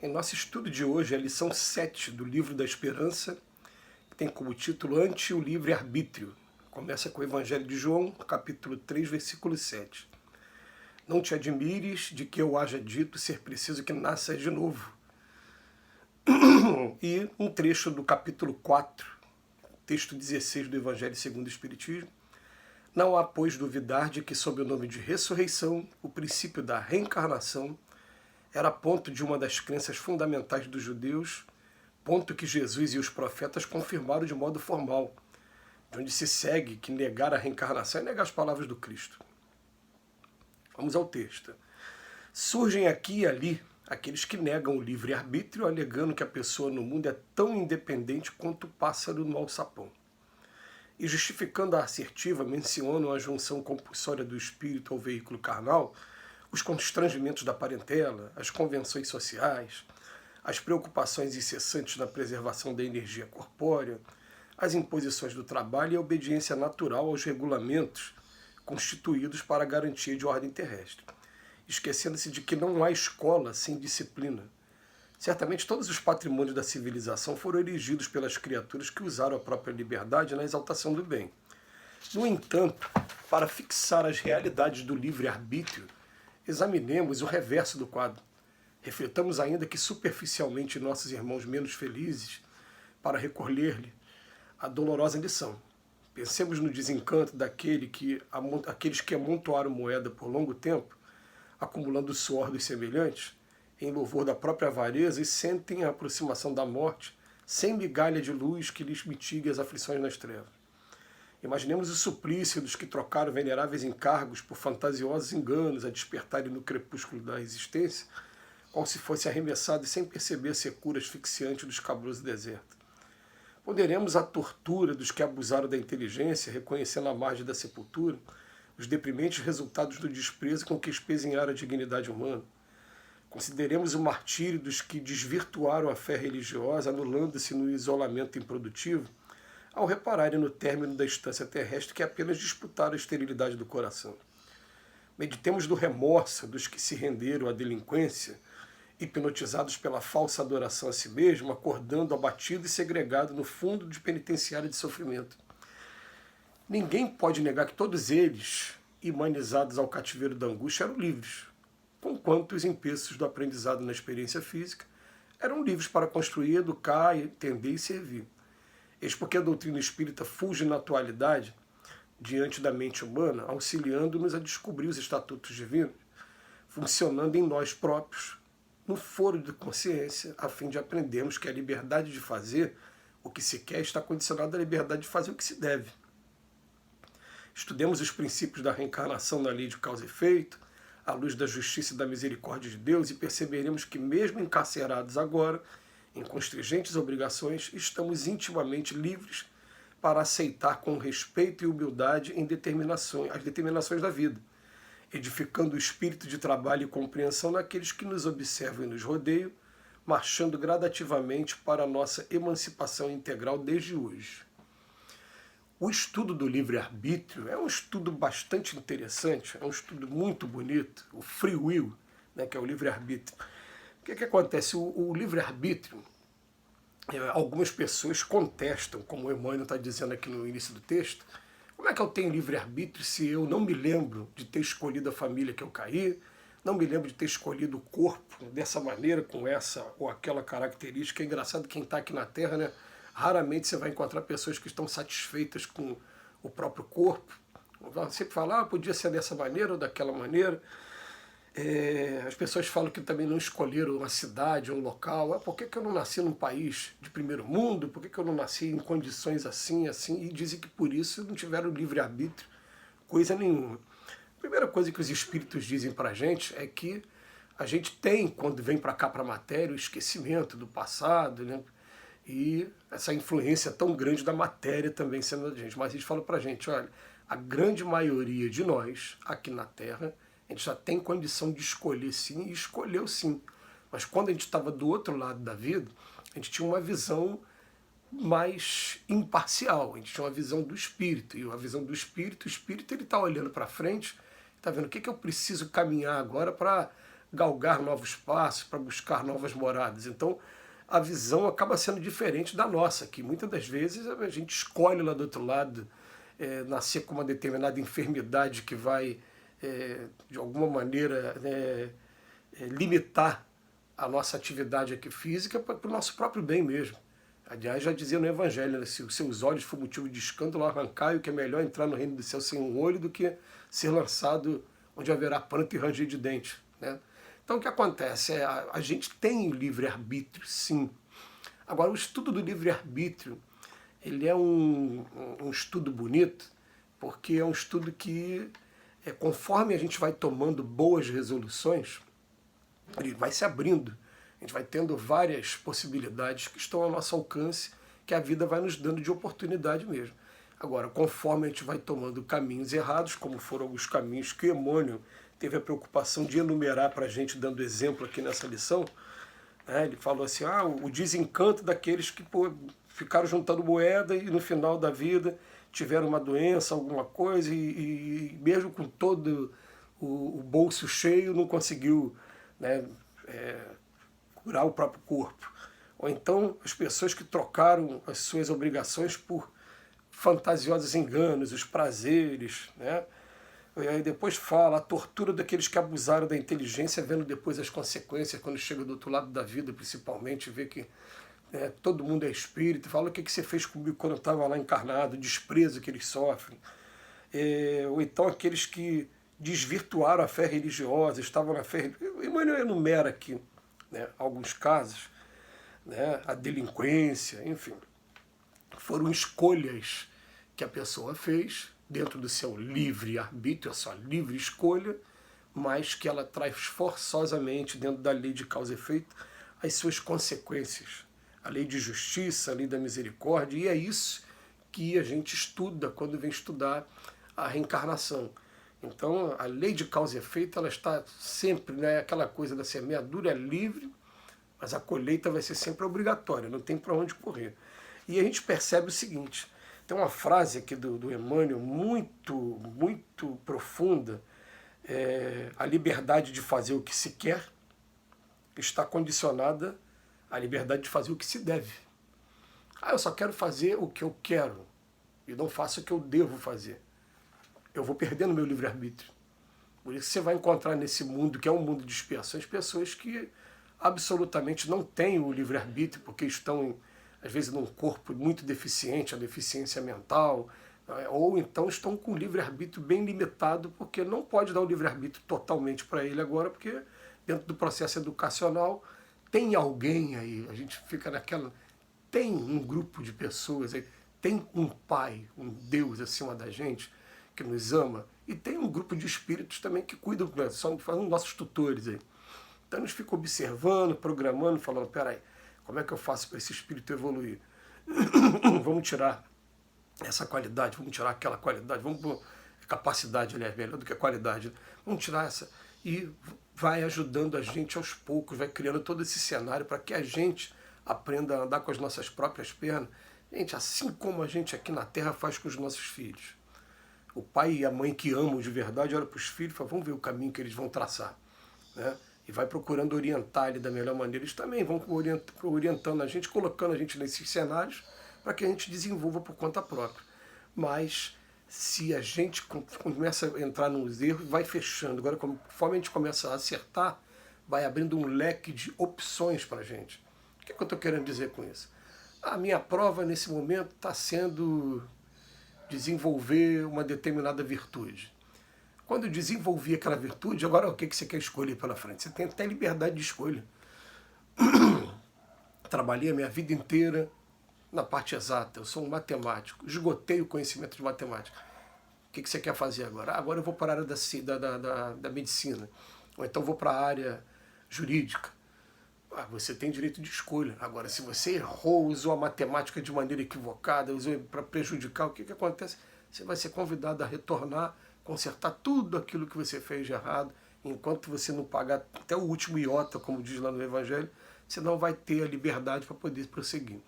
Em nosso estudo de hoje, a lição 7 do Livro da Esperança, que tem como título Ante o Livre-Arbítrio. Começa com o Evangelho de João, capítulo 3, versículo 7. Não te admires de que eu haja dito ser preciso que nasças de novo. E um trecho do capítulo 4, texto 16 do Evangelho segundo o Espiritismo. Não há, pois, duvidar de que, sob o nome de ressurreição, o princípio da reencarnação era ponto de uma das crenças fundamentais dos judeus, ponto que Jesus e os profetas confirmaram de modo formal, de onde se segue que negar a reencarnação é negar as palavras do Cristo. Vamos ao texto. Surgem aqui e ali aqueles que negam o livre-arbítrio, alegando que a pessoa no mundo é tão independente quanto o pássaro no alçapão. E justificando a assertiva, mencionam a junção compulsória do espírito ao veículo carnal, os constrangimentos da parentela, as convenções sociais, as preocupações incessantes na preservação da energia corpórea, as imposições do trabalho e a obediência natural aos regulamentos constituídos para a garantia de ordem terrestre, esquecendo-se de que não há escola sem disciplina. Certamente todos os patrimônios da civilização foram erigidos pelas criaturas que usaram a própria liberdade na exaltação do bem. No entanto, para fixar as realidades do livre-arbítrio, examinemos o reverso do quadro. Refletamos ainda que superficialmente nossos irmãos menos felizes para recolher-lhe a dolorosa lição. Pensemos no desencanto aqueles que amontoaram moeda por longo tempo, acumulando o suor dos semelhantes, em louvor da própria avareza, e sentem a aproximação da morte sem migalha de luz que lhes mitigue as aflições nas trevas. Imaginemos o suplício dos que trocaram veneráveis encargos por fantasiosos enganos a despertarem no crepúsculo da existência, como se fosse arremessado sem perceber a secura asfixiante do escabroso deserto. Ponderemos a tortura dos que abusaram da inteligência, reconhecendo à margem da sepultura os deprimentes resultados do desprezo com que espezinharam a dignidade humana. Consideremos o martírio dos que desvirtuaram a fé religiosa, anulando-se no isolamento improdutivo, ao repararem no término da estância terrestre que apenas disputaram a esterilidade do coração. Meditemos do remorso dos que se renderam à delinquência, hipnotizados pela falsa adoração a si mesmo, acordando abatido e segregado no fundo de penitenciária de sofrimento. Ninguém pode negar que todos eles, humanizados ao cativeiro da angústia, eram livres, conquanto os empeços do aprendizado na experiência física eram livres para construir, educar, entender e servir. Eis porque a doutrina espírita fulge na atualidade, diante da mente humana, auxiliando-nos a descobrir os estatutos divinos, funcionando em nós próprios, no foro de consciência, a fim de aprendermos que a liberdade de fazer o que se quer está condicionada à liberdade de fazer o que se deve. Estudemos os princípios da reencarnação na lei de causa e efeito, à luz da justiça e da misericórdia de Deus, e perceberemos que, mesmo encarcerados agora, em constringentes obrigações, estamos intimamente livres para aceitar com respeito e humildade as determinações da vida, edificando o espírito de trabalho e compreensão naqueles que nos observam e nos rodeiam, marchando gradativamente para a nossa emancipação integral desde hoje. O estudo do livre-arbítrio é um estudo bastante interessante, é um estudo muito bonito, o free will, né, que é o livre-arbítrio. O que acontece? O livre-arbítrio, algumas pessoas contestam, como o Emmanuel está dizendo aqui no início do texto, como é que eu tenho livre-arbítrio se eu não me lembro de ter escolhido a família que eu caí, não me lembro de ter escolhido o corpo dessa maneira, com essa ou aquela característica? É engraçado, quem está aqui na Terra, né? Raramente você vai encontrar pessoas que estão satisfeitas com o próprio corpo. Você sempre fala, podia ser dessa maneira ou daquela maneira. As pessoas falam que também não escolheram uma cidade ou um local. Por que eu não nasci num país de primeiro mundo? Por que eu não nasci em condições assim, assim? E dizem que por isso não tiveram livre-arbítrio, coisa nenhuma. A primeira coisa que os espíritos dizem para a gente é que a gente tem, quando vem para cá, para a matéria, o esquecimento do passado, né? E essa influência tão grande da matéria também sendo da gente. Mas eles falam para a gente, olha, a grande maioria de nós, aqui na Terra, a gente já tem condição de escolher sim, e escolheu sim. Mas quando a gente estava do outro lado da vida, a gente tinha uma visão mais imparcial, a gente tinha uma visão do espírito. E a visão do espírito, o espírito ele está olhando para frente, está vendo o que eu preciso caminhar agora para galgar novos passos, para buscar novas moradas. Então, a visão acaba sendo diferente da nossa, que muitas das vezes a gente escolhe lá do outro lado nascer com uma determinada enfermidade que vai, de alguma maneira, limitar a nossa atividade aqui física para o nosso próprio bem mesmo. Aliás, já dizia no Evangelho, né, se os seus olhos for motivo de escândalo, arrancai-o, que é melhor entrar no reino do céu sem um olho do que ser lançado onde haverá pranto e ranger de dentes. Né? Então o que acontece? A gente tem o livre-arbítrio, sim. Agora, o estudo do livre-arbítrio, ele é um estudo bonito, porque é um estudo que, conforme a gente vai tomando boas resoluções, ele vai se abrindo. A gente vai tendo várias possibilidades que estão ao nosso alcance, que a vida vai nos dando de oportunidade mesmo. Agora, conforme a gente vai tomando caminhos errados, como foram alguns caminhos que Emmanuel teve a preocupação de enumerar para a gente, dando exemplo aqui nessa lição, né? Ele falou assim, o desencanto daqueles que ficaram juntando moeda e no final da vida tiveram uma doença, alguma coisa, e mesmo com todo o bolso cheio não conseguiu, né, curar o próprio corpo. Ou então as pessoas que trocaram as suas obrigações por fantasiosos enganos, os prazeres, né? E aí depois fala a tortura daqueles que abusaram da inteligência, vendo depois as consequências, quando chega do outro lado da vida, principalmente, vê que todo mundo é espírito, fala o que você fez comigo quando eu estava lá encarnado, o desprezo que eles sofrem. Ou então aqueles que desvirtuaram a fé religiosa, estavam na fé... Emmanuel enumera aqui, né, alguns casos, né, a delinquência, enfim. Foram escolhas que a pessoa fez dentro do seu livre-arbítrio, a sua livre escolha, mas que ela traz forçosamente dentro da lei de causa e efeito as suas consequências. A lei de justiça, a lei da misericórdia, e é isso que a gente estuda quando vem estudar a reencarnação. Então, a lei de causa e efeito, ela está sempre, né, aquela coisa da semeadura é livre, mas a colheita vai ser sempre obrigatória, não tem para onde correr. E a gente percebe o seguinte, tem uma frase aqui do Emmanuel muito, muito profunda, a liberdade de fazer o que se quer está condicionada à liberdade de fazer o que se deve. Eu só quero fazer o que eu quero e não faço o que eu devo fazer. Eu vou perdendo meu livre-arbítrio. Por isso você vai encontrar nesse mundo, que é um mundo de expiações, pessoas que absolutamente não têm o livre-arbítrio, porque estão, às vezes, num corpo muito deficiente, a deficiência mental, ou então estão com o livre-arbítrio bem limitado, porque não pode dar o livre-arbítrio totalmente para ele agora, porque dentro do processo educacional tem alguém aí, a gente fica naquela... Tem um grupo de pessoas aí, tem um pai, um Deus acima da gente, que nos ama, e tem um grupo de espíritos também que cuidam, são nossos tutores aí. Então eles ficam observando, programando, falando, peraí, como é que eu faço para esse espírito evoluir? Vamos tirar essa qualidade, vamos tirar aquela qualidade, vamos pôr capacidade, aliás, melhor do que a qualidade, vamos tirar essa. E vai ajudando a gente aos poucos, vai criando todo esse cenário para que a gente aprenda a andar com as nossas próprias pernas. Gente, assim como a gente aqui na Terra faz com os nossos filhos. O pai e a mãe que amam de verdade olham para os filhos e falam, vamos ver o caminho que eles vão traçar. Né? E vai procurando orientar ele da melhor maneira. Eles também vão orientando a gente, colocando a gente nesses cenários para que a gente desenvolva por conta própria. Mas se a gente começa a entrar nos erros, vai fechando. Agora, conforme a gente começa a acertar, vai abrindo um leque de opções para a gente. O que eu estou querendo dizer com isso? A minha prova, nesse momento, está sendo desenvolver uma determinada virtude. Quando eu desenvolvi aquela virtude, agora o que você quer escolher pela frente? Você tem até liberdade de escolha. Trabalhei a minha vida inteira na parte exata, eu sou um matemático, esgotei o conhecimento de matemática. O que você quer fazer agora? Agora eu vou para a área da medicina, ou então vou para a área jurídica. Você tem direito de escolha. Agora, se você errou, usou a matemática de maneira equivocada, usou para prejudicar, o que acontece? Você vai ser convidado a retornar, consertar tudo aquilo que você fez de errado, enquanto você não pagar até o último iota, como diz lá no Evangelho, você não vai ter a liberdade para poder prosseguir.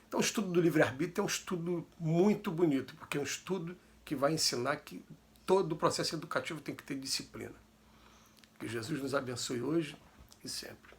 Então o estudo do livre-arbítrio é um estudo muito bonito, porque é um estudo que vai ensinar que todo o processo educativo tem que ter disciplina. Que Jesus nos abençoe hoje e sempre.